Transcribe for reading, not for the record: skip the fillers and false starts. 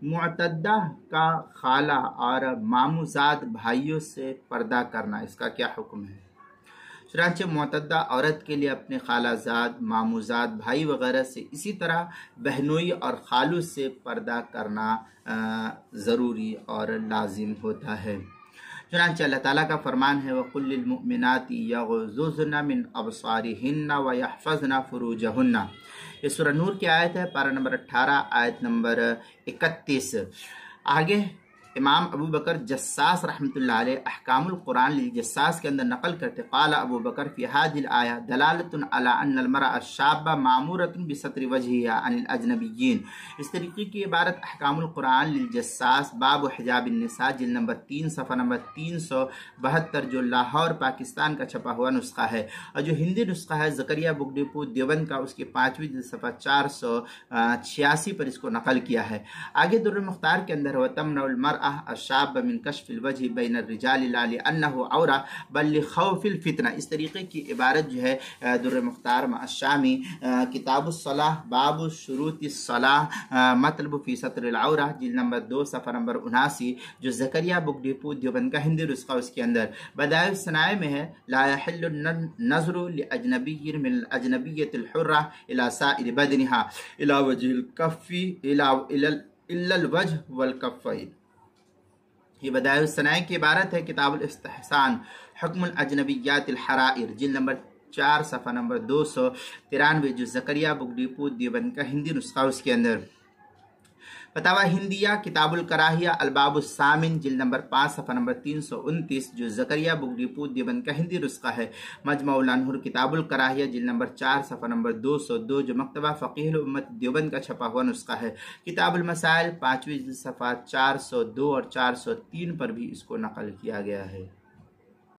معتدہ کا خالہ اور ماموزاد بھائیوں سے پردہ کرنا، اس کا کیا حکم ہے؟ چنانچہ معتدہ عورت کے لیے اپنے خالہ زاد، ماموزاد بھائی وغیرہ سے، اسی طرح بہنوئی اور خالو سے پردہ کرنا ضروری اور لازم ہوتا ہے۔ چنانچہ اللہ تعالیٰ کا فرمان ہے وَقُلْ لِلْمُؤْمِنَاتِ يَغْضُضْنَ مِنْ أَبْصَارِهِنَّ وَيَحْفَظْنَ فُرُوجَهُنَّ۔ یہ سورہ نور کی آیت ہے، پارہ نمبر 18 آیت نمبر 31۔ آگے امام ابو بکر جساس رحمۃ اللہ علیہ احکام القرآن للجساس کے اندر نقل کرتے قال ابو بکر فی هذه الآیہ دلالۃ علی ان المرأة الشابہ مامورۃ بستر وجہها عن الاجنبیین۔ اس طریقے کی عبارت احکام القرآن للجساس باب حجاب النساء جلد نمبر 3 صفحہ نمبر 372 جو لاہور پاکستان کا چھپا ہوا نسخہ ہے، اور جو ہندی نسخہ ہے زکریا بک ڈپو دیوبند کا، اس کی 5ویں جلد صفحہ 486 پر اس کو نقل کیا ہے۔ آگے در المختار کے اندر وتمنع المرأة الشاب من کشف الوجہ بین الرجال لا لأنہ عورہ بل لخوف الفتنہ۔ اس طریقے کی عبارت جو ہے در مختار الشامی کتاب الصلاح باب شروط الصلاح مطلب فی سطر العورہ جلد نمبر 2 صفحہ نمبر 79 جو زکریا بک ڈپو دیوبند کا ہندی نسخہ، اس کے اندر بدائع الصنائع میں ہے لا يحل النظر لاجنبی من الاجنبیۃ الحرہ الى سائر بدنها الى وجه الکف الا الوجہ والکفین۔ یہ بدائع الصنائع کی عبارت ہے کتاب الاستحسان حکم الاجنبیات الحرائر جلد نمبر 4 صفحہ نمبر 293 جو زکریا بک ڈپو دیوبند کا ہندی نسخہ، اس کے اندر فتاوی ہندیہ کتاب الکراہیہ الباب الثامن جلد نمبر 5 صفحہ نمبر 329 جو زکریا بک ڈپو دیوبند کا ہندی نسخہ ہے، مجمع الانہر کتاب الکراہیہ جلد نمبر 4 صفحہ نمبر 202 جو مکتبہ فقیہ الامت دیوبند کا چھپا ہوا نسخہ ہے، کتاب المسائل 5ویں جلد صفحہ 402 اور 403 پر بھی اس کو نقل کیا گیا ہے۔